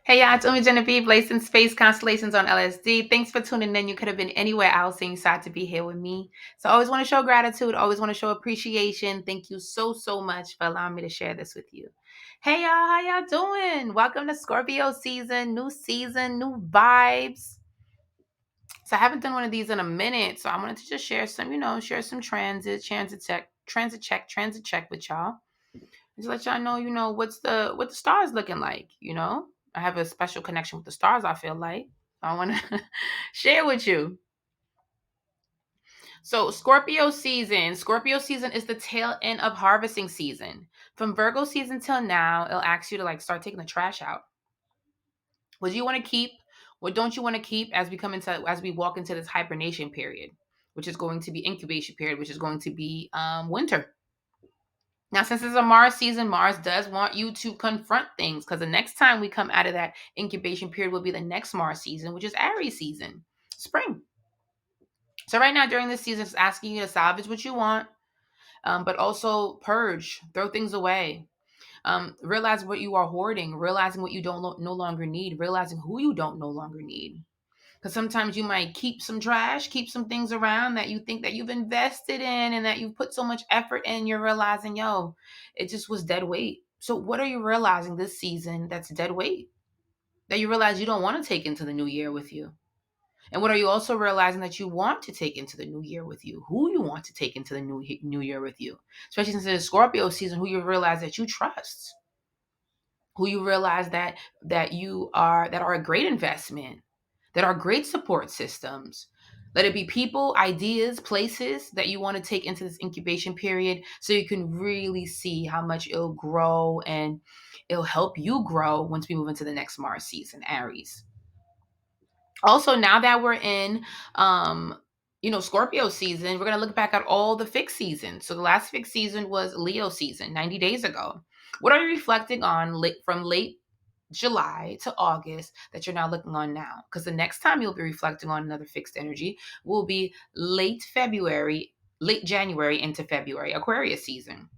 Hey, y'all, it's Umi Genevieve, Lacing Space Constellations on LSD. Thanks for tuning in. You could have been anywhere else and you decided to be here with me. So I always want to show gratitude, always want to show appreciation. Thank you so much for allowing me to share this with you. Hey, y'all, how y'all doing? Welcome to Scorpio season, new vibes. So I haven't done one of these in a minute. So I wanted to just share some, share some transit check with y'all. Just let y'all know, what the stars looking like. I have a special connection with the stars, I feel like. I want to share with you. So Scorpio season is the tail end of harvesting season. From Virgo season till now, it'll ask you to start taking the trash out. What do you want to keep? What don't you want to keep as we walk into this hibernation period, which is going to be incubation period, which is going to be winter. Now, since it's a Mars season, Mars does want you to confront things because the next time we come out of that incubation period will be the next Mars season, which is Aries season, spring. So right now during this season, it's asking you to salvage what you want, but also purge, throw things away. Realize what you are hoarding, realizing what you don't no longer need, realizing who you don't no longer need. Because sometimes you might keep some trash, keep some things around that you think that you've invested in and that you've put so much effort in. You're realizing, it just was dead weight. So what are you realizing this season that's dead weight that you realize you don't want to take into the new year with you? And what are you also realizing that you want to take into the new year with you? Who you want to take into the new year with you? Especially since it's Scorpio season, who you realize that you trust, who you realize that are a great investment, that are great support systems. Let it be people, ideas, places that you want to take into this incubation period so you can really see how much it'll grow and it'll help you grow once we move into the next Mars season, Aries. Also, now that we're in Scorpio season, we're going to look back at all the fixed seasons. So the last fixed season was Leo season 90 days ago. What are you reflecting on from late July to August that you're now looking on now? Because the next time you'll be reflecting on another fixed energy will be late January into February, Aquarius season.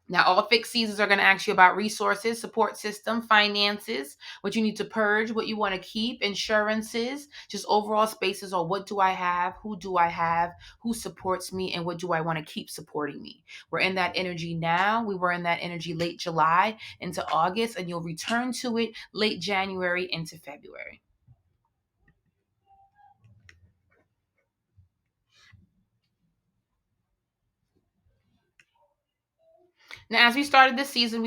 Now, all fixed seasons are going to ask you about resources, support system, finances, what you need to purge, what you want to keep, insurances, just overall spaces, or what do I have, who supports me, and what do I want to keep supporting me. We're in that energy now. We were in that energy late July into August, and you'll return to it late January into February. Now, as we started the season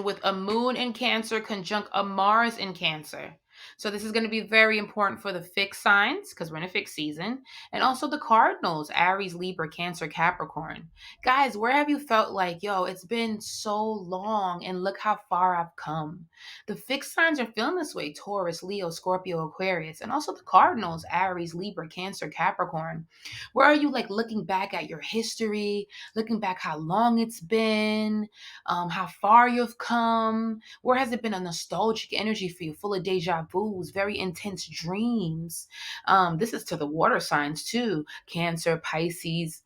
with a moon in Cancer conjunct a Mars in Cancer. So this is going to be very important for the fixed signs because we're in a fixed season. And also the cardinals, Aries, Libra, Cancer, Capricorn. Guys, where have you felt like, it's been so long and look how far I've come? The fixed signs are feeling this way: Taurus, Leo, Scorpio, Aquarius. And also the cardinals, Aries, Libra, Cancer, Capricorn. Where are you looking back at your history, looking back how long it's been, how far you've come? Where has it been a nostalgic energy for you, full of deja vus, very intense dreams? This is to the water signs too: Cancer, Pisces,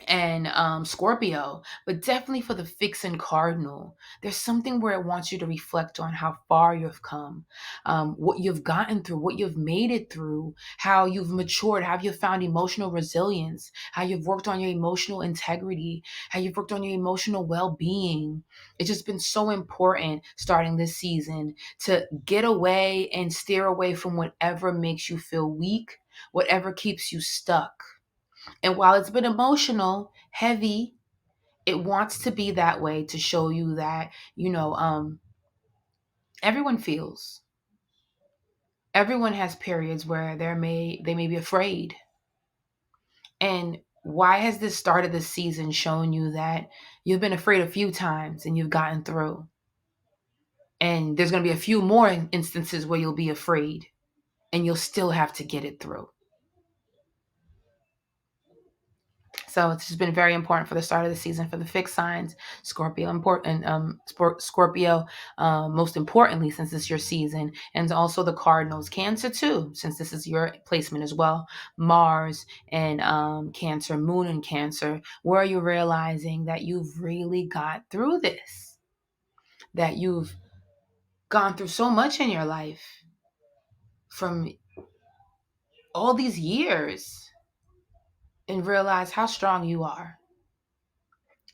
and Scorpio, but definitely for the fixed and cardinal. There's something where it wants you to reflect on how far you've come, what you've gotten through, what you've made it through, how you've matured, how you've found emotional resilience, how you've worked on your emotional integrity, how you've worked on your emotional well-being. It's just been so important starting this season to get away and steer away from whatever makes you feel weak, whatever keeps you stuck. And while it's been emotional, heavy, it wants to be that way to show you that, everyone feels. Everyone has periods where they may be afraid. And why has this start of the season shown you that you've been afraid a few times and you've gotten through? And there's going to be a few more instances where you'll be afraid and you'll still have to get it through. So it's just been very important for the start of the season for the fixed signs, Scorpio important, Scorpio, most importantly since it's your season, and also the Cardinals, Cancer too, since this is your placement as well. Mars and Cancer, Moon and Cancer. Where are you realizing that you've really got through this? That you've gone through so much in your life from all these years and realize how strong you are.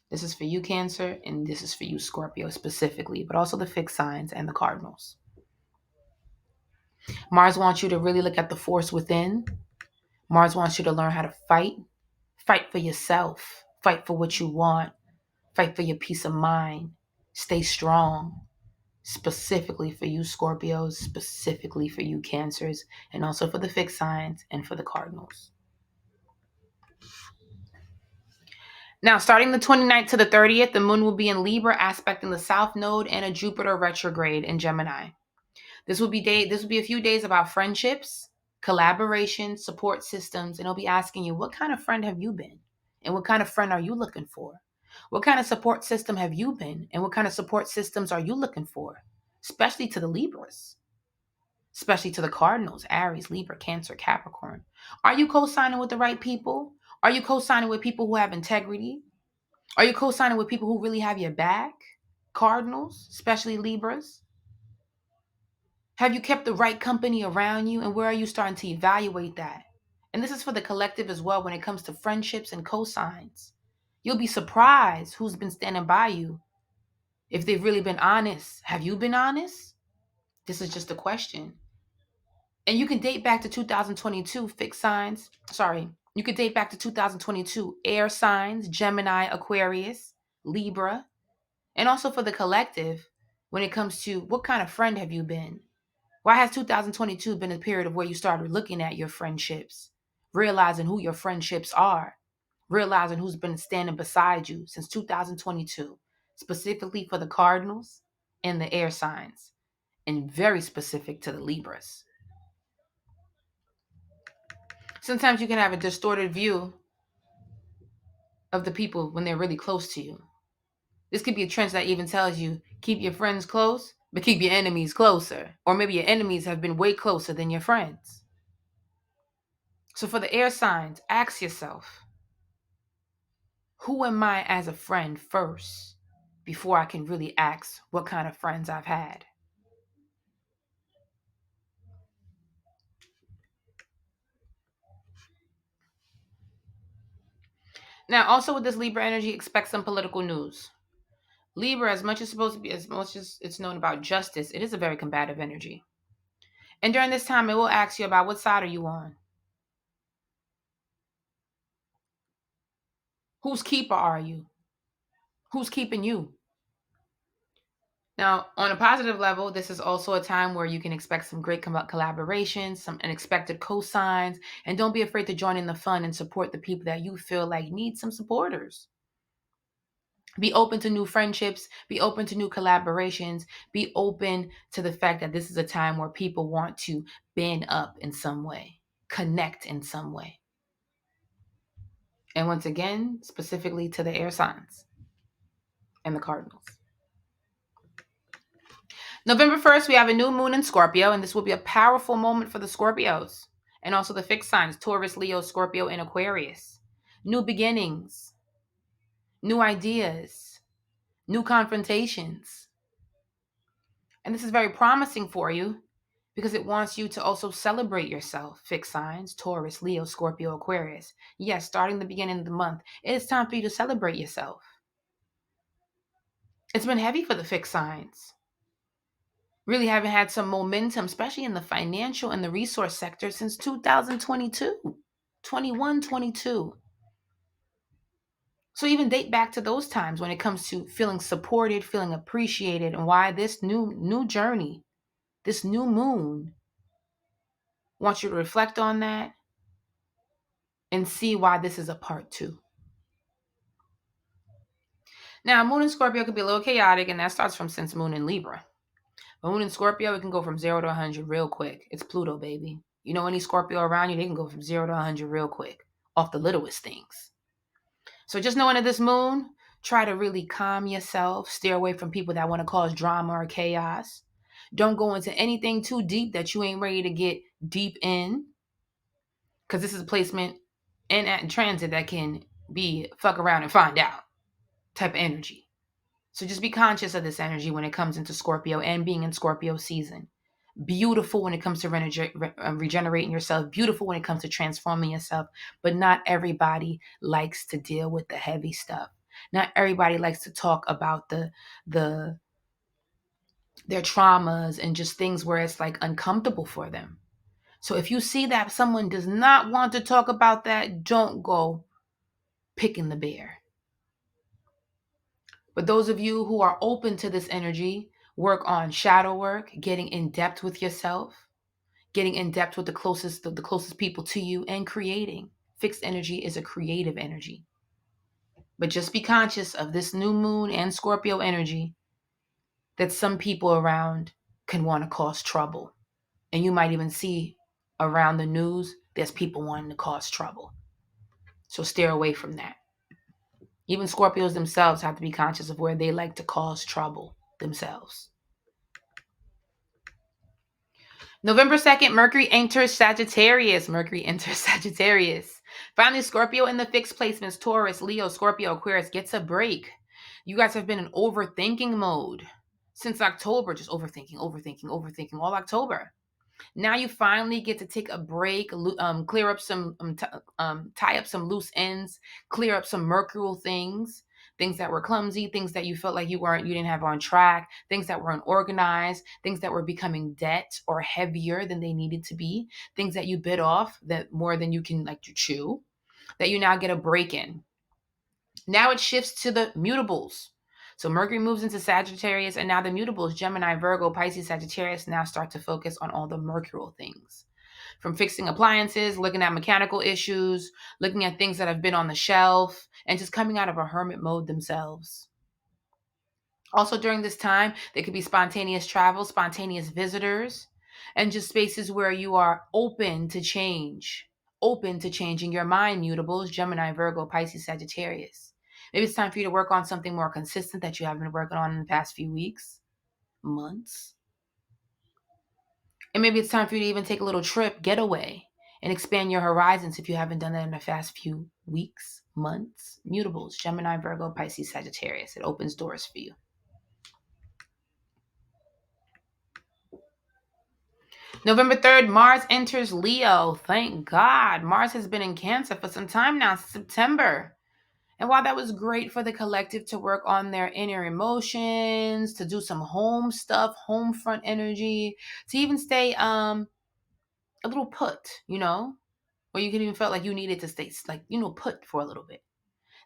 This is for you, Cancer, and this is for you, Scorpio, specifically, but also the fixed signs and the cardinals. Mars wants you to really look at the force within. Mars wants you to learn how to fight. Fight for yourself. Fight for what you want. Fight for your peace of mind. Stay strong. Specifically for you, Scorpios, specifically for you, Cancers, and also for the fixed signs and for the cardinals. Now, starting the 29th to the 30th, the moon will be in Libra, aspecting the south node and a Jupiter retrograde in Gemini. This will be a few days about friendships, collaboration, support systems, and it'll be asking you, what kind of friend have you been? And what kind of friend are you looking for? What kind of support system have you been? And what kind of support systems are you looking for? Especially to the Libras, especially to the Cardinals, Aries, Libra, Cancer, Capricorn. Are you co-signing with the right people? Are you co-signing with people who have integrity? Are you co-signing with people who really have your back? Cardinals, especially Libras. Have you kept the right company around you? And where are you starting to evaluate that? And this is for the collective as well when it comes to friendships and cosigns. You'll be surprised who's been standing by you if they've really been honest. Have you been honest? This is just a question. And you can date back to 2022, fixed signs. Sorry, you could date back to 2022, air signs, Gemini, Aquarius, Libra. And also for the collective, when it comes to what kind of friend have you been? Why has 2022 been a period of where you started looking at your friendships, realizing who your friendships are, realizing who's been standing beside you since 2022, specifically for the Cardinals and the air signs, and very specific to the Libras. Sometimes you can have a distorted view of the people when they're really close to you. This could be a trend that even tells you keep your friends close, but keep your enemies closer. Or maybe your enemies have been way closer than your friends. So for the air signs, ask yourself, who am I as a friend first before I can really ask what kind of friends I've had? Now, also with this Libra energy, expect some political news. Libra, as much as supposed to be, as much as it's known about justice, it is a very combative energy. And during this time, it will ask you about what side are you on? Whose keeper are you? Who's keeping you? Now, on a positive level, this is also a time where you can expect some great collaborations, some unexpected cosigns, and don't be afraid to join in the fun and support the people that you feel like need some supporters. Be open to new friendships, be open to new collaborations, be open to the fact that this is a time where people want to band up in some way, connect in some way. And once again, specifically to the air signs and the cardinals. November 1st, we have a new moon in Scorpio, and this will be a powerful moment for the Scorpios and also the fixed signs, Taurus, Leo, Scorpio, and Aquarius. New beginnings, new ideas, new confrontations. And this is very promising for you because it wants you to also celebrate yourself, fixed signs, Taurus, Leo, Scorpio, Aquarius. Yes, starting the beginning of the month, it is time for you to celebrate yourself. It's been heavy for the fixed signs. Really haven't had some momentum, especially in the financial and the resource sector since 2022, 21, 22. So even date back to those times when it comes to feeling supported, feeling appreciated, and why this new journey, this new moon, wants you to reflect on that and see why this is a part two. Now, moon in Scorpio could be a little chaotic, and that starts from since moon in Libra. Moon in Scorpio, it can go from 0 to 100 real quick. It's Pluto, baby. You know any Scorpio around you, they can go from 0 to 100 real quick off the littlest things. So just knowing that this moon, try to really calm yourself. Steer away from people that want to cause drama or chaos. Don't go into anything too deep that you ain't ready to get deep in. Because this is a placement in transit that can be fuck around and find out type of energy. So just be conscious of this energy when it comes into Scorpio and being in Scorpio season. Beautiful when it comes to regenerating yourself, beautiful when it comes to transforming yourself, but not everybody likes to deal with the heavy stuff. Not everybody likes to talk about the their traumas and just things where it's like uncomfortable for them. So if you see that someone does not want to talk about that, don't go picking the bear. But those of you who are open to this energy, work on shadow work, getting in depth with yourself, getting in depth with the closest people to you, and creating. Fixed energy is a creative energy. But just be conscious of this new moon and Scorpio energy that some people around can want to cause trouble. And you might even see around the news, there's people wanting to cause trouble. So steer away from that. Even Scorpios themselves have to be conscious of where they like to cause trouble themselves. November 2nd, Mercury enters Sagittarius. Mercury enters Sagittarius. Finally, Scorpio in the fixed placements, Taurus, Leo, Scorpio, Aquarius gets a break. You guys have been in overthinking mode since October, just overthinking all October. Now you finally get to take a break, clear up some, tie up some loose ends, clear up some mercurial things that were clumsy, things that you felt like you didn't have on track, things that were unorganized, things that were becoming debt or heavier than they needed to be, things that you bit off that more than you can like to chew, that you now get a break in. Now it shifts to the mutables. So Mercury moves into Sagittarius, and now the mutables, Gemini, Virgo, Pisces, Sagittarius, now start to focus on all the mercurial things. From fixing appliances, looking at mechanical issues, looking at things that have been on the shelf, and just coming out of a hermit mode themselves. Also during this time, there could be spontaneous travel, spontaneous visitors, and just spaces where you are open to change, open to changing your mind, mutables, Gemini, Virgo, Pisces, Sagittarius. Maybe it's time for you to work on something more consistent that you have been working on in the past few weeks, months. And maybe it's time for you to even take a little trip, getaway, and expand your horizons if you haven't done that in the past few weeks, months. Mutables, Gemini, Virgo, Pisces, Sagittarius. It opens doors for you. November 3rd, Mars enters Leo. Thank God. Mars has been in Cancer for some time now, September. And while that was great for the collective to work on their inner emotions, to do some home stuff, home front energy, to even stay a little put, where you can even felt like you needed to stay like, put for a little bit.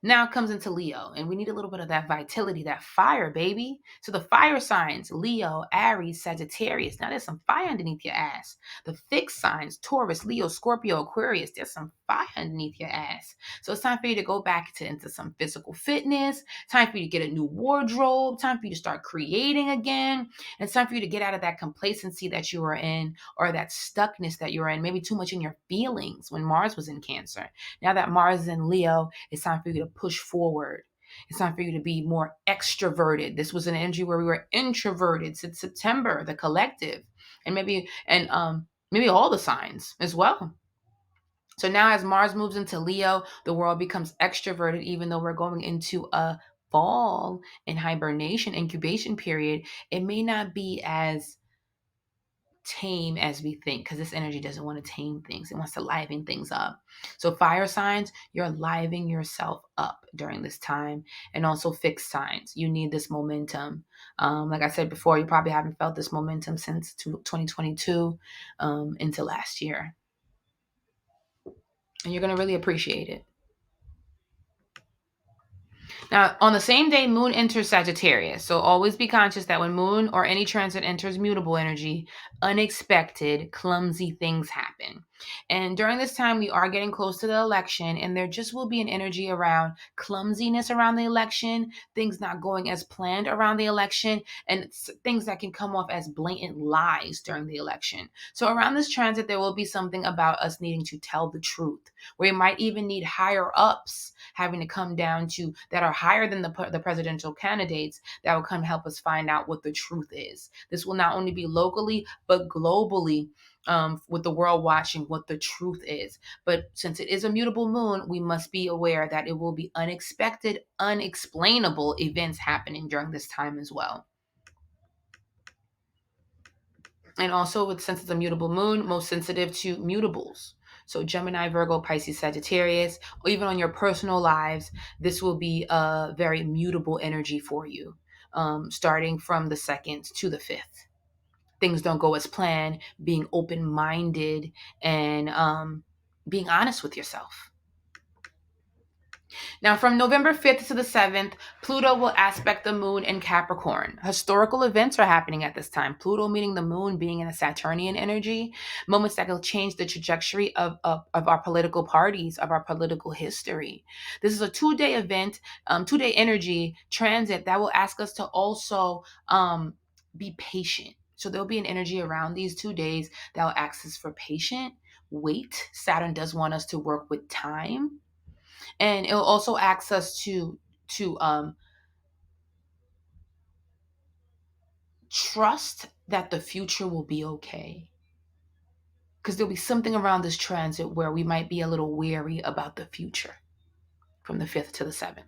Now it comes into Leo, and we need a little bit of that vitality, that fire, baby. So the fire signs, Leo, Aries, Sagittarius. Now there's some fire underneath your ass. The fixed signs, Taurus, Leo, Scorpio, Aquarius. There's some fire underneath your ass. So it's time for you to go back into some physical fitness. Time for you to get a new wardrobe. Time for you to start creating again. And it's time for you to get out of that complacency that you were in, or that stuckness that you were in. Maybe too much in your feelings when Mars was in Cancer. Now that Mars is in Leo, it's time for you to push forward. It's time for you to be more extroverted. This was an energy where we were introverted since September, the collective, and maybe all the signs as well. So now as Mars moves into Leo, the world becomes extroverted, even though we're going into a fall and hibernation incubation period. It may not be as tame as we think, because this energy doesn't want to tame things. It wants to liven things up. So fire signs, you're livening yourself up during this time. And also fixed signs, you need this momentum. Like I said before, you probably haven't felt this momentum since 2022 into last year. And you're going to really appreciate it. Now, on the same day, Moon enters Sagittarius. So always be conscious that when Moon or any transit enters mutable energy, unexpected, clumsy things happen. And during this time, we are getting close to the election, and there just will be an energy around clumsiness around the election, things not going as planned around the election, and things that can come off as blatant lies during the election. So around this transit, there will be something about us needing to tell the truth, where you might even need higher ups having to come down to that are higher than the presidential candidates that will come help us find out what the truth is. This will not only be locally, but globally with the world watching what the truth is. But since it is a mutable moon, we must be aware that it will be unexpected, unexplainable events happening during this time as well. And also, since it's a mutable moon, most sensitive to mutables. So Gemini, Virgo, Pisces, Sagittarius, or even on your personal lives, this will be a very mutable energy for you, starting from the 2nd to the 5th. Things don't go as planned, being open-minded, and being honest with yourself. Now, from November 5th to the 7th, Pluto will aspect the moon in Capricorn. Historical events are happening at this time. Pluto meaning the moon being in a Saturnian energy, moments that will change the trajectory of our political parties, of our political history. This is a 2-day event, 2-day energy transit that will ask us to also be patient. So there'll be an energy around these 2 days that will ask us for patient, wait. Saturn does want us to work with time, and it'll also ask us to trust that the future will be okay, because there'll be something around this transit where we might be a little weary about the future from the 5th to the 7th.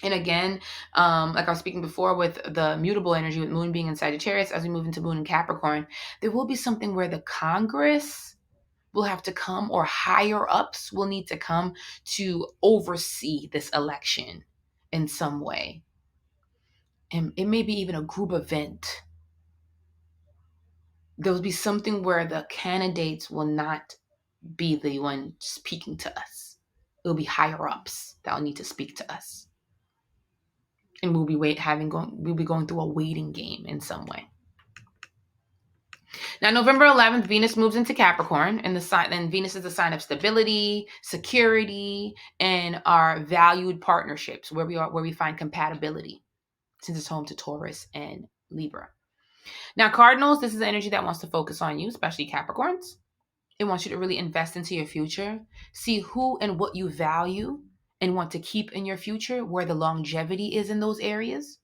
And again, like I was speaking before with the mutable energy with moon being in Sagittarius, as we move into moon in Capricorn, there will be something where the Congress will have to come, or higher ups will need to come to oversee this election in some way. And it may be even a group event. There will be something where the candidates will not be the one speaking to us. It'll be higher ups that will need to speak to us. And we'll be going through a waiting game in some way. Now, November 11th, Venus moves into Capricorn, and Venus is a sign of stability, security, and our valued partnerships, where we find compatibility, since it's home to Taurus and Libra. Now, Cardinals, this is the energy that wants to focus on you, especially Capricorns. It wants you to really invest into your future, see who and what you value and want to keep in your future, where the longevity is in those areas.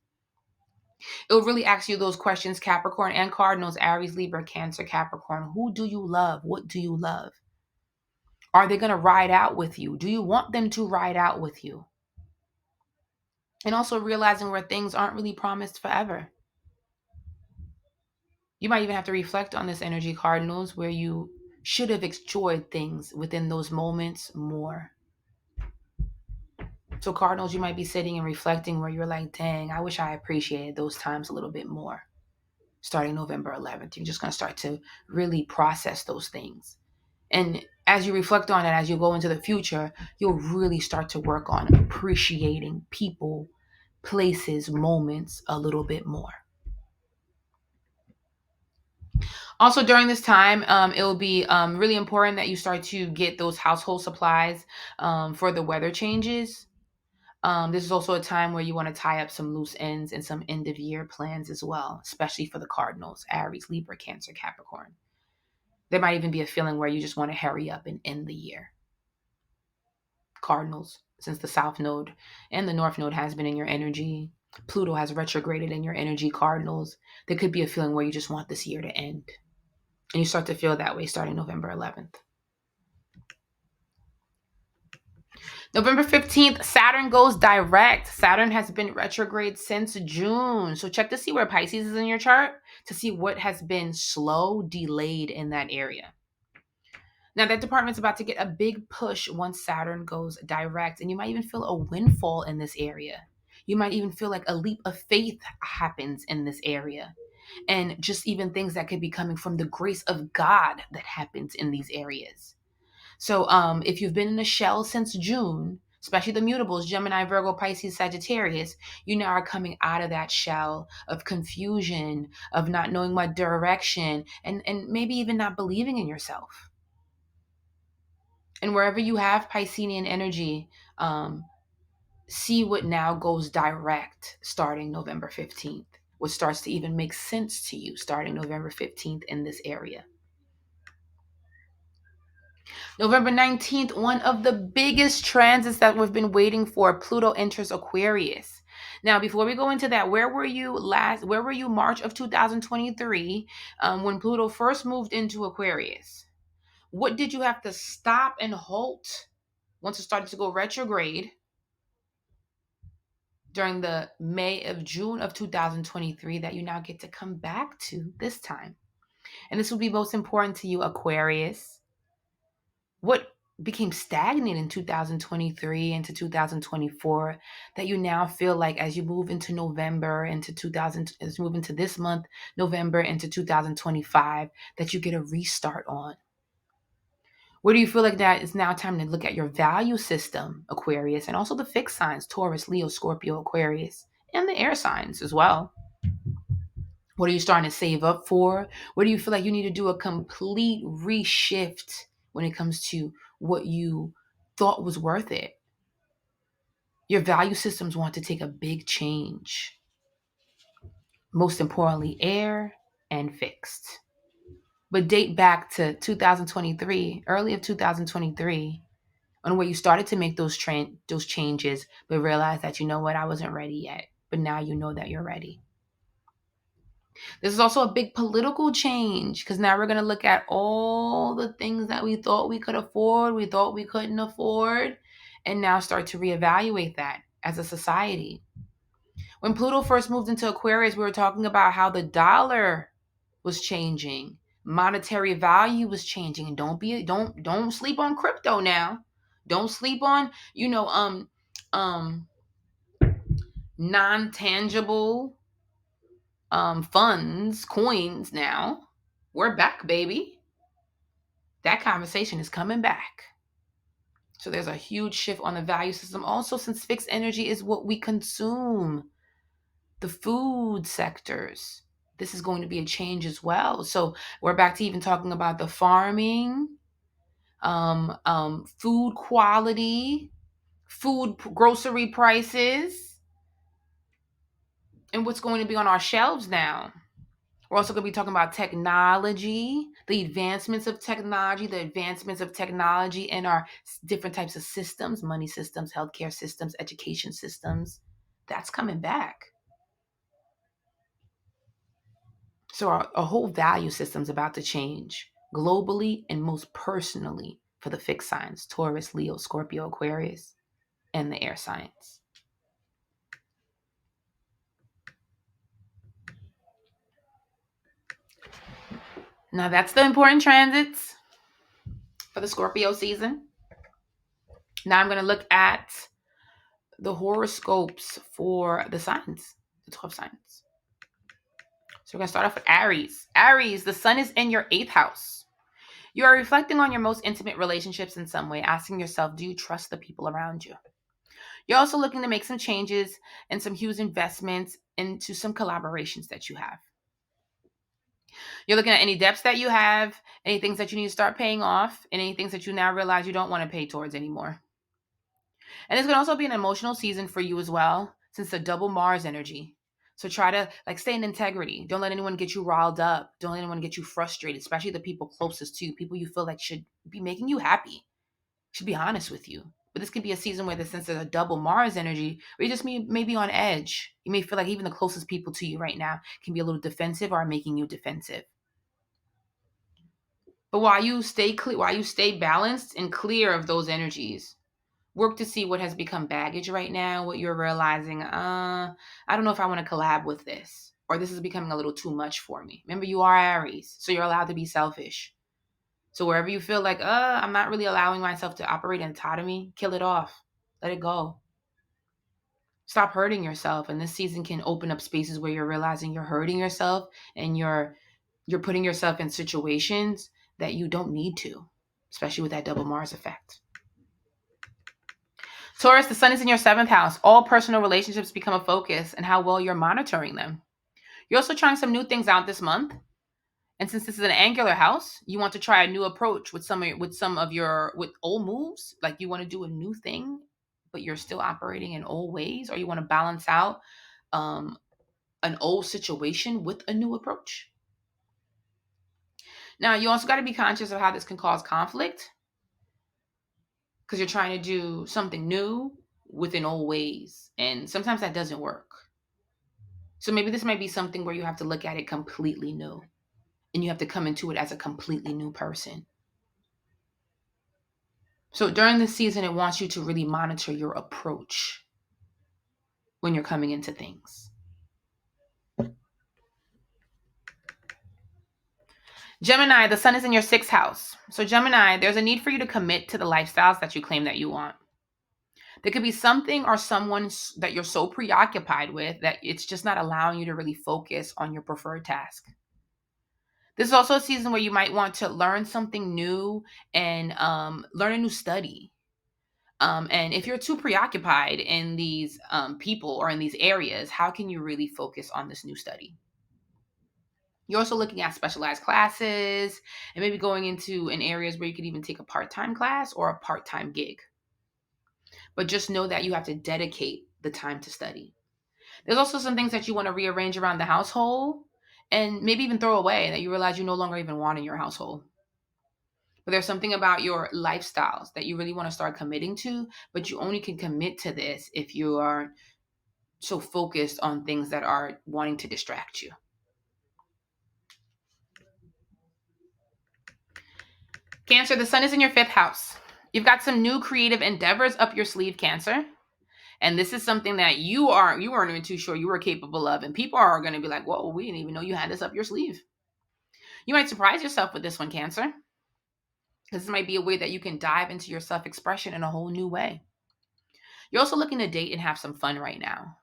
It'll really ask you those questions, Capricorn and Cardinals, Aries, Libra, Cancer, Capricorn. Who do you love? What do you love? Are they going to ride out with you? Do you want them to ride out with you? And also realizing where things aren't really promised forever. You might even have to reflect on this energy, Cardinals, where you should have enjoyed things within those moments more. So Cardinals, you might be sitting and reflecting where you're like, dang, I wish I appreciated those times a little bit more. Starting November 11th, you're just going to start to really process those things. And as you reflect on it, as you go into the future, you'll really start to work on appreciating people, places, moments a little bit more. Also, during this time, it will be really important that you start to get those household supplies for the weather changes. This is also a time where you want to tie up some loose ends and some end of year plans as well, especially for the Cardinals, Aries, Libra, Cancer, Capricorn. There might even be a feeling where you just want to hurry up and end the year. Cardinals, since the South Node and the North Node has been in your energy, Pluto has retrograded in your energy, Cardinals, there could be a feeling where you just want this year to end. And you start to feel that way starting November 11th. November 15th, Saturn goes direct. Saturn has been retrograde since June. So check to see where Pisces is in your chart to see what has been slow, delayed in that area. Now, that department's about to get a big push once Saturn goes direct, and you might even feel a windfall in this area. You might even feel like a leap of faith happens in this area. And just even things that could be coming from the grace of God that happens in these areas. So if you've been in a shell since June, especially the mutables, Gemini, Virgo, Pisces, Sagittarius, you now are coming out of that shell of confusion, of not knowing what direction, and maybe even not believing in yourself. And wherever you have Piscean energy, see what now goes direct starting November 15th, what starts to even make sense to you starting November 15th in this area. November 19th, one of the biggest transits that we've been waiting for, Pluto enters Aquarius. Now, before we go into that, where were you March of 2023 when Pluto first moved into Aquarius? What did you have to stop and halt once it started to go retrograde during the June of 2023 that you now get to come back to this time? And this will be most important to you, Aquarius. What became stagnant in 2023 into 2024 that you now feel like as you move into November as you move into this month, November into 2025, that you get a restart on? Where do you feel like that it's now time to look at your value system, Aquarius, and also the fixed signs, Taurus, Leo, Scorpio, Aquarius, and the air signs as well? What are you starting to save up for? Where do you feel like you need to do a complete reshift when it comes to what you thought was worth it? Your value systems want to take a big change. Most importantly, air and fixed. But date back to 2023, early of 2023, on where you started to make those changes, but realized that, you know what, I wasn't ready yet. But now you know that you're ready. This is also a big political change because now we're going to look at all the things that we thought we could afford, we thought we couldn't afford, and now start to reevaluate that as a society. When Pluto first moved into Aquarius, we were talking about how the dollar was changing, monetary value was changing, and don't sleep on crypto now. Don't sleep on, non-tangible funds, coins now. We're back, baby. That conversation is coming back. So there's a huge shift on the value system. Also, since fixed energy is what we consume, the food sectors, this is going to be a change as well. So we're back to even talking about the farming, food quality, grocery prices, and what's going to be on our shelves now. We're also going to be talking about technology, the advancements of technology in our different types of systems, money systems, healthcare systems, education systems. That's coming back. So our whole value system is about to change globally and most personally for the fixed signs, Taurus, Leo, Scorpio, Aquarius, and the air signs. Now that's the important transits for the Scorpio season. Now I'm going to look at the horoscopes for the signs, the 12 signs. So we're going to start off with Aries. Aries, the sun is in your 8th house. You are reflecting on your most intimate relationships in some way, asking yourself, do you trust the people around you? You're also looking to make some changes and some huge investments into some collaborations that you have. You're looking at any debts that you have, any things that you need to start paying off, and any things that you now realize you don't want to pay towards anymore. And it's going to also be an emotional season for you as well, since the double Mars energy. So try to stay in integrity. Don't let anyone get you riled up. Don't let anyone get you frustrated, especially the people closest to you, people you feel like should be making you happy, should be honest with you. But this could be a season where, since there's a double Mars energy, where you just may be on edge. You may feel like even the closest people to you right now can be a little defensive or are making you defensive. But while you stay balanced and clear of those energies, work to see what has become baggage right now, what you're realizing, I don't know if I want to collab with this, or this is becoming a little too much for me. Remember, you are Aries, so you're allowed to be selfish. So wherever you feel like, I'm not really allowing myself to operate in autonomy, kill it off. Let it go. Stop hurting yourself. And this season can open up spaces where you're realizing you're hurting yourself and you're putting yourself in situations that you don't need to, especially with that double Mars effect. Taurus, the sun is in your 7th house. All personal relationships become a focus and how well you're monitoring them. You're also trying some new things out this month. And since this is an angular house, you want to try a new approach with old moves. Like you want to do a new thing, but you're still operating in old ways, or you want to balance out an old situation with a new approach. Now, you also got to be conscious of how this can cause conflict, because you're trying to do something new within old ways. And sometimes that doesn't work. So maybe this might be something where you have to look at it completely new and you have to come into it as a completely new person. So during this season, it wants you to really monitor your approach when you're coming into things. Gemini, the sun is in your sixth house. So Gemini, there's a need for you to commit to the lifestyles that you claim that you want. There could be something or someone that you're so preoccupied with that it's just not allowing you to really focus on your preferred task. This is also a season where you might want to learn something new and learn a new study. And if you're too preoccupied in these people or in these areas, how can you really focus on this new study? You're also looking at specialized classes and maybe going into in areas where you could even take a part-time class or a part-time gig. But just know that you have to dedicate the time to study. There's also some things that you want to rearrange around the household and maybe even throw away that you realize you no longer even want in your household. But there's something about your lifestyles that you really want to start committing to, but you only can commit to this if you are so focused on things that are wanting to distract you. Cancer, the sun is in your fifth house. You've got some new creative endeavors up your sleeve, Cancer. And this is something that you weren't even too sure you were capable of. And people are going to be like, whoa, we didn't even know you had this up your sleeve. You might surprise yourself with this one, Cancer. This might be a way that you can dive into your self-expression in a whole new way. You're also looking to date and have some fun right now.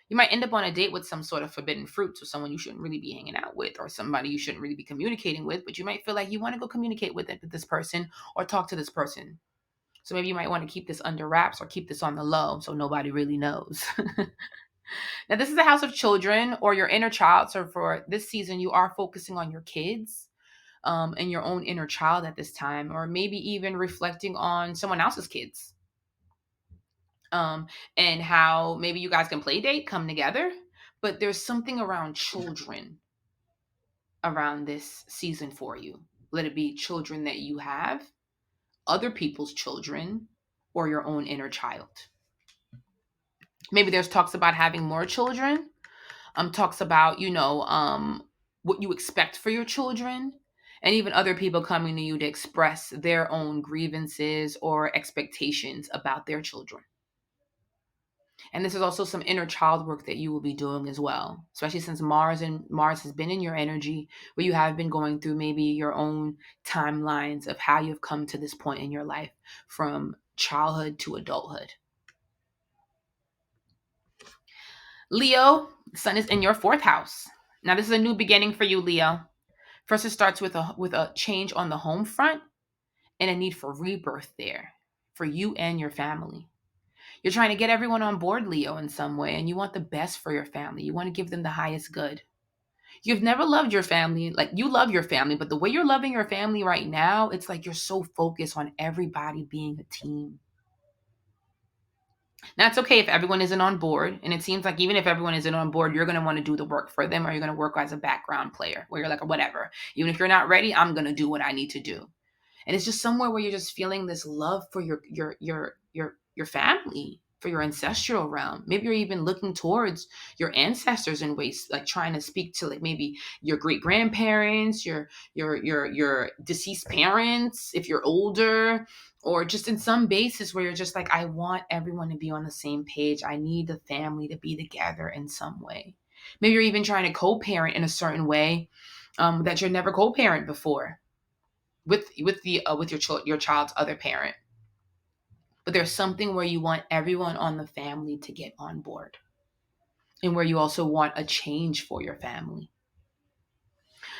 You might end up on a date with some sort of forbidden fruit, so someone you shouldn't really be hanging out with or somebody you shouldn't really be communicating with, but you might feel like you want to go communicate with this person or talk to this person. So maybe you might want to keep this under wraps or keep this on the low so nobody really knows. Now, this is the house of children or your inner child. So for this season, you are focusing on your kids and your own inner child at this time, or maybe even reflecting on someone else's kids and how maybe you guys can play date, come together. But there's something around children around this season for you. Let it be children that you have, other people's children, or your own inner child. Maybe there's talks about having more children. Talks about, what you expect for your children, and even other people coming to you to express their own grievances or expectations about their children. And this is also some inner child work that you will be doing as well, especially since Mars has been in your energy, where you have been going through maybe your own timelines of how you've come to this point in your life from childhood to adulthood. Leo, sun is in your fourth house. Now, this is a new beginning for you, Leo. First, it starts with a change on the home front and a need for rebirth there for you and your family. You're trying to get everyone on board, Leo, in some way, and you want the best for your family. You want to give them the highest good. You've never loved your family like you love your family, but the way you're loving your family right now, it's like you're so focused on everybody being a team. Now, it's okay if everyone isn't on board. And it seems like even if everyone isn't on board, you're going to want to do the work for them, or you're going to work as a background player where you're like, whatever. Even if you're not ready, I'm going to do what I need to do. And it's just somewhere where you're just feeling this love for your family, for your ancestral realm. Maybe you're even looking towards your ancestors in ways, like trying to speak to like maybe your great grandparents, your deceased parents if you're older, or just in some basis where you're just like, I want everyone to be on the same page. I need the family to be together in some way. Maybe you're even trying to co-parent in a certain way that you're never co-parent before with your child's other parent. But there's something where you want everyone on the family to get on board, and where you also want a change for your family.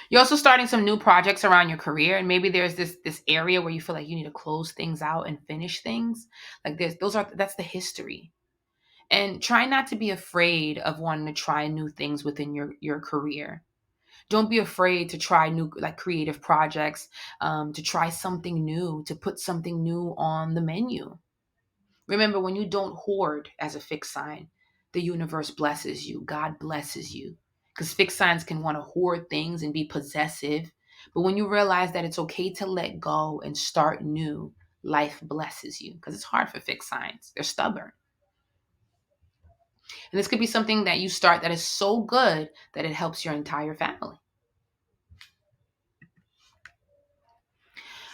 You're also starting some new projects around your career, and maybe there's this area where you feel like you need to close things out and finish things. Like that's the history. And try not to be afraid of wanting to try new things within your career. Don't be afraid to try new like creative projects, to try something new, to put something new on the menu. Remember, when you don't hoard as a fixed sign, the universe blesses you. God blesses you. Because fixed signs can want to hoard things and be possessive. But when you realize that it's okay to let go and start new, life blesses you. Because it's hard for fixed signs. They're stubborn. And this could be something that you start that is so good that it helps your entire family.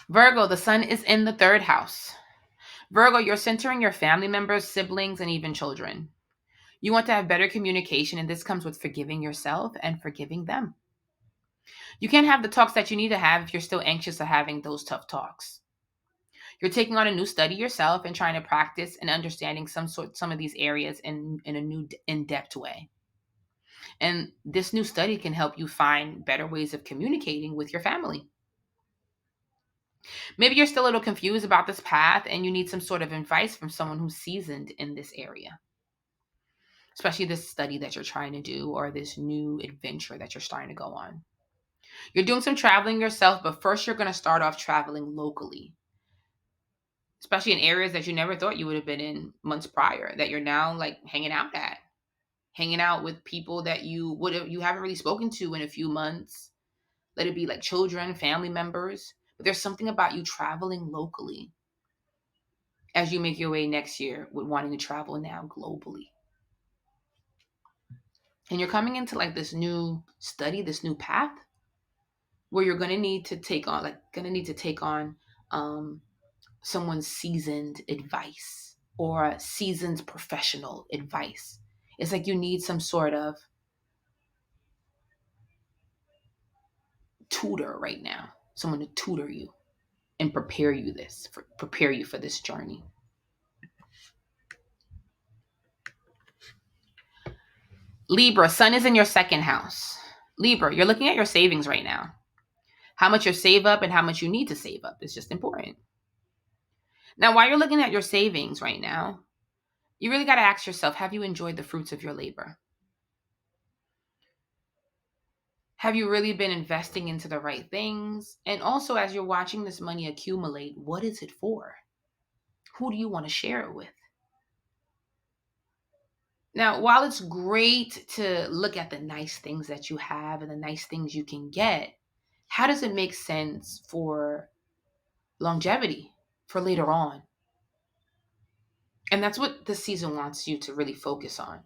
Virgo, the sun is in the third house. Virgo, you're centering your family members, siblings, and even children. You want to have better communication, and this comes with forgiving yourself and forgiving them. You can't have the talks that you need to have if you're still anxious of having those tough talks. You're taking on a new study yourself and trying to practice and understanding some of these areas in a new in-depth way. And this new study can help you find better ways of communicating with your family. Maybe you're still a little confused about this path and you need some sort of advice from someone who's seasoned in this area, especially this study that you're trying to do or this new adventure that you're starting to go on. You're doing some traveling yourself, but first you're going to start off traveling locally, especially in areas that you never thought you would have been in months prior, that you're now like hanging out with people that you haven't really spoken to in a few months. Let it be like children, family members. But there's something about you traveling locally as you make your way next year with wanting to travel now globally. And you're coming into like this new study, this new path where you're gonna need to take on um, someone's seasoned advice or seasoned professional advice. It's like you need some sort of tutor right now, someone to tutor you and prepare you for this journey. Libra, sun is in your second house. Libra, you're looking at your savings right now. How much you save up and how much you need to save up is just important. Now, while you're looking at your savings right now, you really got to ask yourself, have you enjoyed the fruits of your labor? Have you really been investing into the right things? And also, as you're watching this money accumulate, what is it for? Who do you want to share it with? Now, while it's great to look at the nice things that you have and the nice things you can get, how does it make sense for longevity for later on? And that's what this season wants you to really focus on.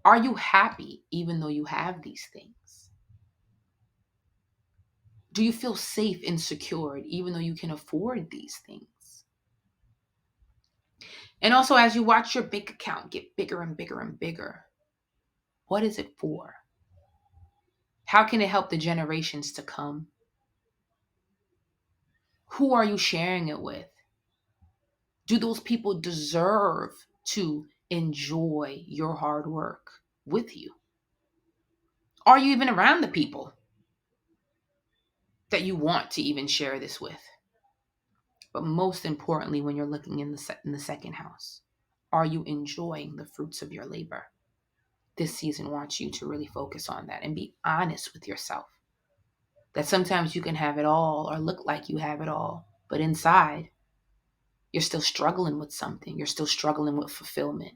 Are you happy even though you have these things? Do you feel safe and secured even though you can afford these things? And also, as you watch your bank account get bigger and bigger and bigger, what is it for? How can it help the generations to come? Who are you sharing it with? Do those people deserve to enjoy your hard work with you? Are you even around the people that you want to even share this with? But most importantly, when you're looking in the second house, are you enjoying the fruits of your labor? This season wants you to really focus on that and be honest with yourself. That sometimes you can have it all or look like you have it all, but inside, you're still struggling with something. You're still struggling with fulfillment.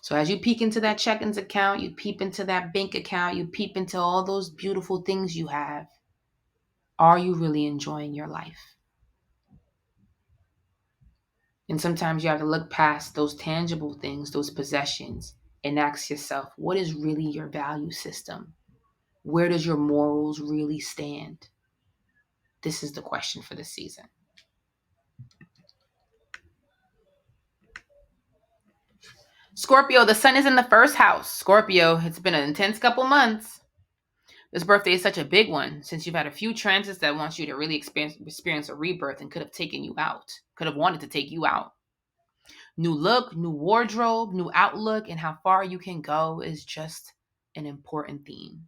So as you peek into that check-ins account, you peep into that bank account, you peep into all those beautiful things you have, are you really enjoying your life? And sometimes you have to look past those tangible things, those possessions, and ask yourself, what is really your value system? Where does your morals really stand? This is the question for this season. Scorpio, the sun is in the first house. Scorpio, it's been an intense couple months. This birthday is such a big one since you've had a few transits that wants you to really experience a rebirth and could have taken you out, could have wanted to take you out. New look, new wardrobe, new outlook, and how far you can go is just an important theme.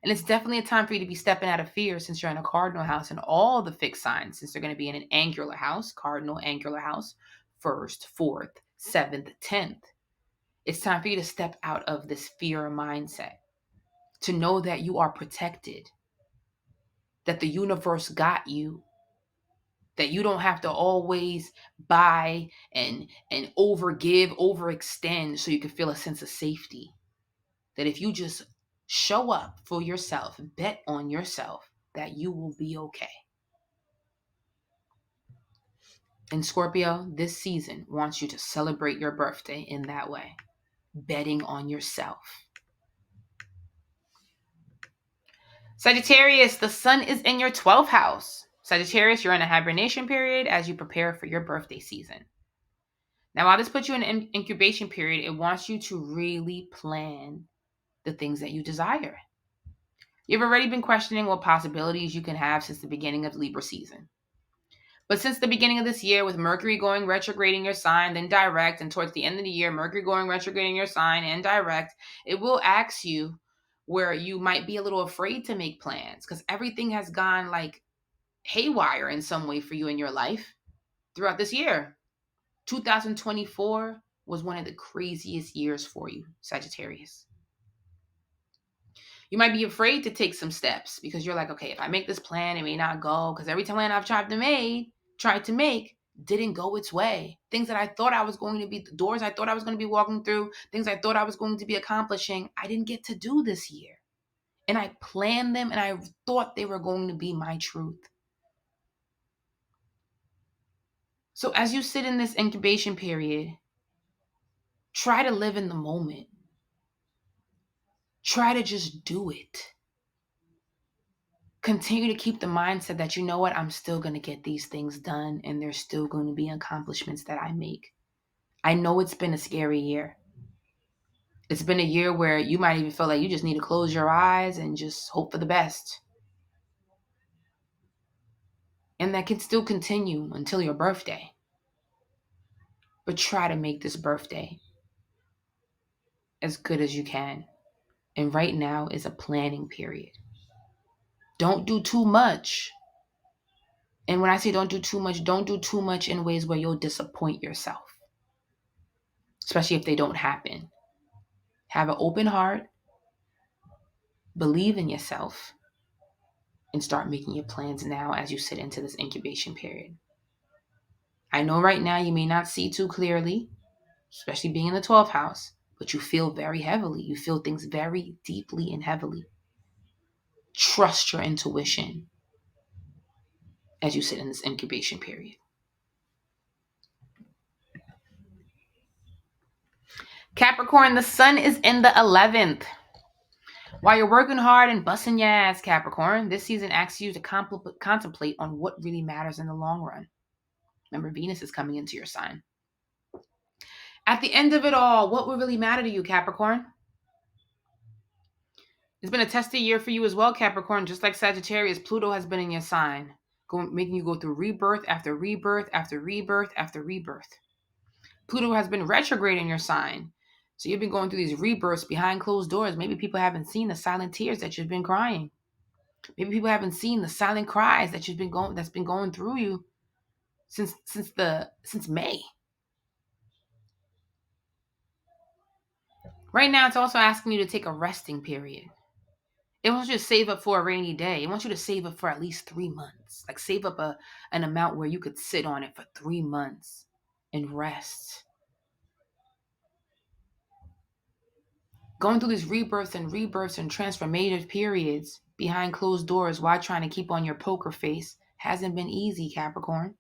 And it's definitely a time for you to be stepping out of fear since you're in a cardinal house and all the fixed signs, since they're going to be in an angular house, cardinal angular house, first, fourth, seventh, 10th. It's time for you to step out of this fear mindset, to know that you are protected, that the universe got you, that you don't have to always buy and overgive, overextend so you can feel a sense of safety. That if you just show up for yourself, bet on yourself, that you will be okay. And Scorpio, this season wants you to celebrate your birthday in that way, betting on yourself. Sagittarius, the sun is in your 12th house. Sagittarius, you're in a hibernation period as you prepare for your birthday season. Now, while this puts you in an incubation period, it wants you to really plan the things that you desire. You've already been questioning what possibilities you can have since the beginning of Libra season. But since the beginning of this year, with Mercury going retrograde in your sign, then direct, and towards the end of the year, Mercury going retrograde in your sign and direct, it will ask you where you might be a little afraid to make plans because everything has gone like haywire in some way for you in your life throughout this year. 2024 was one of the craziest years for you, Sagittarius. You might be afraid to take some steps because you're like, okay, if I make this plan, it may not go because every plan I've tried to make didn't go its way. Things that I thought I was going to be, the doors I thought I was going to be walking through, things I thought I was going to be accomplishing, I didn't get to do this year. And I planned them and I thought they were going to be my truth. So as you sit in this incubation period, try to live in the moment. Try to just do it. Continue to keep the mindset that, you know what, I'm still going to get these things done and there's still going to be accomplishments that I make. I know it's been a scary year. It's been a year where you might even feel like you just need to close your eyes and just hope for the best. And that can still continue until your birthday. But try to make this birthday as good as you can. And right now is a planning period. Don't do too much. And when I say don't do too much in ways where you'll disappoint yourself, especially if they don't happen. Have an open heart, believe in yourself, and start making your plans now as you sit into this incubation period. I know right now you may not see too clearly, especially being in the 12th house, but you feel very heavily. You feel things very deeply and heavily. Trust your intuition as you sit in this incubation period. Capricorn, the sun is in the 11th. While you're working hard and busting your ass, Capricorn, this season asks you to contemplate on what really matters in the long run. Remember, Venus is coming into your sign. At the end of it all, what will really matter to you, Capricorn? It's been a testy year for you as well, Capricorn. Just like Sagittarius, Pluto has been in your sign, making you go through rebirth after rebirth after rebirth after rebirth. Pluto has been retrograde in your sign. So you've been going through these rebirths behind closed doors. Maybe people haven't seen the silent tears that you've been crying. Maybe people haven't seen the silent cries that that's been going through you since May. Right now, it's also asking you to take a resting period. It wants you to save up for a rainy day. It wants you to save up for at least 3 months. Like save up an amount where you could sit on it for 3 months and rest. Going through these rebirths and transformative periods behind closed doors while trying to keep on your poker face hasn't been easy, Capricorn.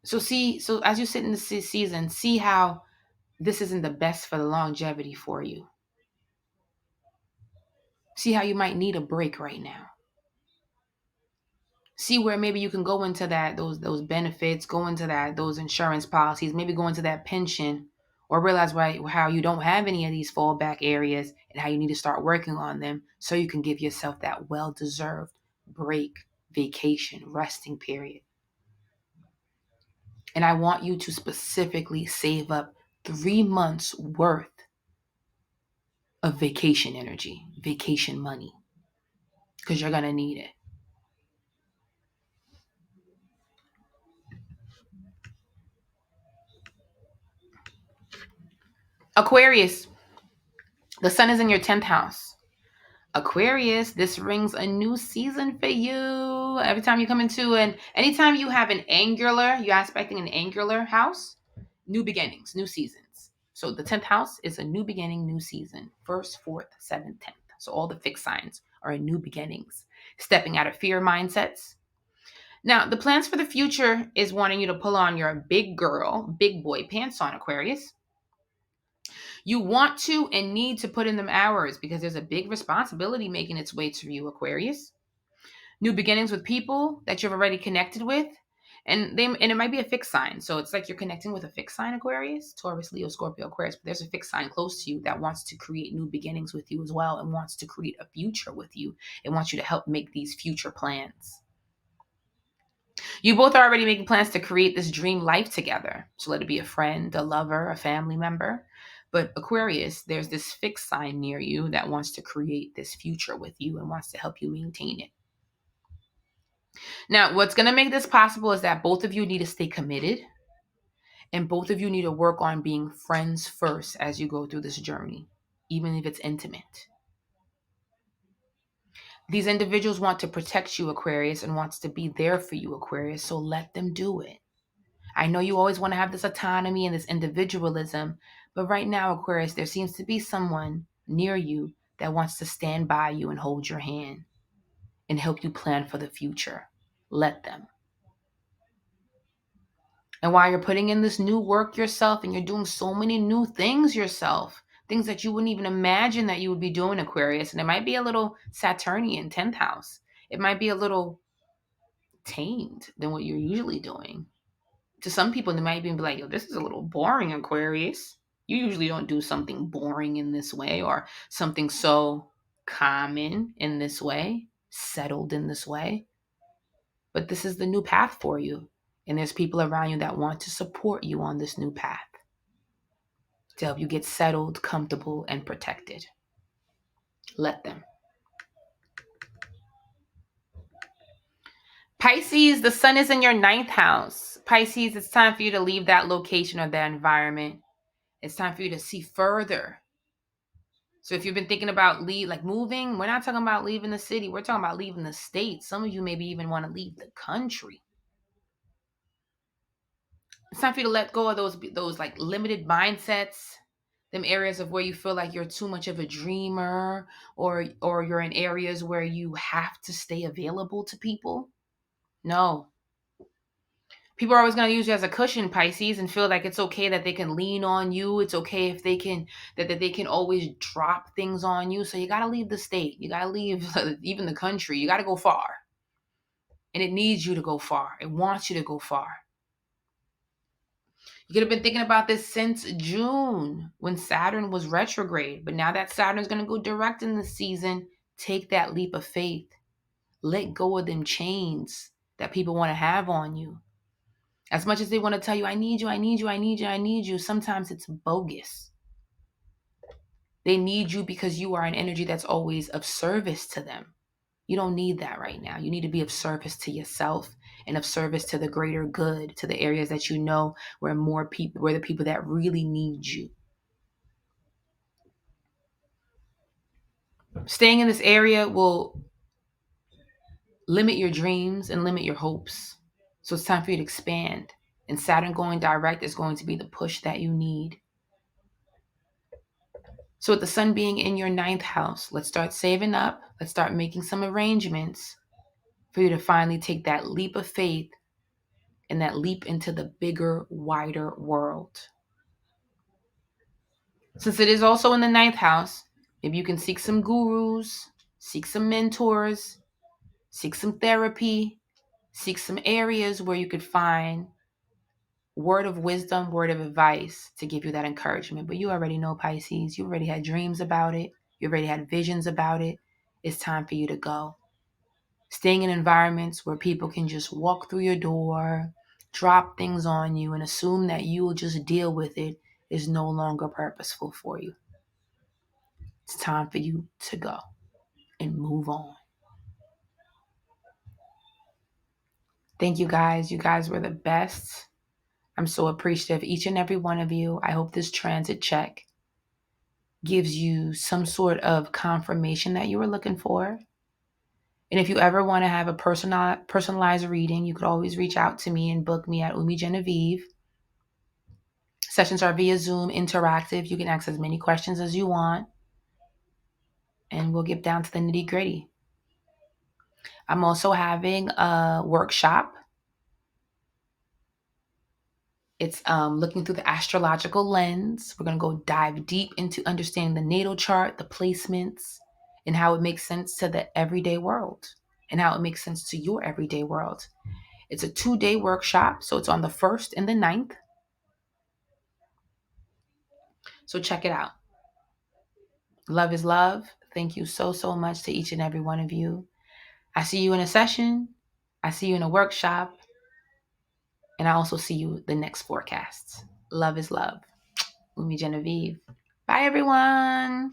So as you sit in this season, see how this isn't the best for the longevity for you. See how you might need a break right now. See where maybe you can go into those benefits, go into those insurance policies, maybe go into that pension, or realize how you don't have any of these fallback areas and how you need to start working on them so you can give yourself that well-deserved break, vacation, resting period. And I want you to specifically save up 3 months worth of vacation energy, vacation money, because you're going to need it. Aquarius, the sun is in your 10th house. Aquarius, this rings a new season for you. Every time you come anytime you have you're aspecting an angular house, new beginnings, new seasons. So the 10th house is a new beginning, new season. 1st, 4th, 7th, 10th. So all the fixed signs are new beginnings. Stepping out of fear mindsets, Now, the plans for the future is wanting you to pull on your big girl, big boy pants on, Aquarius. You want to and need to put in them hours because there's a big responsibility making its way to you, Aquarius. New beginnings with people that you've already connected with. And it might be a fixed sign. So it's like you're connecting with a fixed sign, Aquarius, Taurus, Leo, Scorpio, Aquarius. But there's a fixed sign close to you that wants to create new beginnings with you as well and wants to create a future with you and wants you to help make these future plans. You both are already making plans to create this dream life together. So let it be a friend, a lover, a family member. But Aquarius, there's this fixed sign near you that wants to create this future with you and wants to help you maintain it. Now, what's going to make this possible is that both of you need to stay committed and both of you need to work on being friends first as you go through this journey, even if it's intimate. These individuals want to protect you, Aquarius, and wants to be there for you, Aquarius, so let them do it. I know you always want to have this autonomy and this individualism, but right now, Aquarius, there seems to be someone near you that wants to stand by you and hold your hand and help you plan for the future. Let them. And while you're putting in this new work yourself and you're doing so many new things yourself, things that you wouldn't even imagine that you would be doing, Aquarius, and it might be a little Saturnian 10th house. It might be a little tamed than what you're usually doing. To some people, they might even be like, yo, this is a little boring, Aquarius. You usually don't do something boring in this way or something so common in this way, settled in this way. But this is the new path for you. And there's people around you that want to support you on this new path to help you get settled, comfortable, and protected. Let them. Pisces, the sun is in your 9th house. Pisces, it's time for you to leave that location or that environment. It's time for you to see further. So if you've been thinking about moving, we're not talking about leaving the city. We're talking about leaving the state. Some of you maybe even want to leave the country. It's time for you to let go of those like limited mindsets, them areas of where you feel like you're too much of a dreamer or you're in areas where you have to stay available to people. No. People are always going to use you as a cushion, Pisces, and feel like it's okay that they can lean on you. It's okay if they can that they can always drop things on you. So you got to leave the state. You got to leave even the country. You got to go far. And it needs you to go far. It wants you to go far. You could have been thinking about this since June when Saturn was retrograde. But now that Saturn's going to go direct in the season, take that leap of faith. Let go of them chains that people want to have on you. As much as they want to tell you, I need you, I need you, I need you, I need you, sometimes it's bogus. They need you because you are an energy that's always of service to them. You don't need that right now. You need to be of service to yourself and of service to the greater good, to the areas that you know where the people that really need you. Staying in this area will limit your dreams and limit your hopes. So it's time for you to expand. And Saturn going direct is going to be the push that you need. So with the sun being in your 9th house, let's start saving up. Let's start making some arrangements for you to finally take that leap of faith and that leap into the bigger, wider world. Since it is also in the 9th house, maybe you can seek some gurus, seek some mentors, seek some therapy, seek some areas where you could find word of wisdom, word of advice to give you that encouragement. But you already know, Pisces, you already had dreams about it. You already had visions about it. It's time for you to go. Staying in environments where people can just walk through your door, drop things on you, and assume that you will just deal with it is no longer purposeful for you. It's time for you to go and move on. Thank you guys. You guys were the best. I'm so appreciative of each and every one of you. I hope this transit check gives you some sort of confirmation that you were looking for. And if you ever want to have a personalized reading, you could always reach out to me and book me at Umi Genevieve. Sessions are via Zoom, interactive. You can ask as many questions as you want. And we'll get down to the nitty gritty. I'm also having a workshop. It's looking through the astrological lens. We're going to go dive deep into understanding the natal chart, the placements, and how it makes sense to the everyday world and how it makes sense to your everyday world. It's a 2-day workshop, so it's on the 1st and the 9th. So check it out. Love is love. Thank you so, so much to each and every one of you. I see you in a session. I see you in a workshop. And I also see you the next forecast. Love is love. Umi Genevieve. Bye, everyone.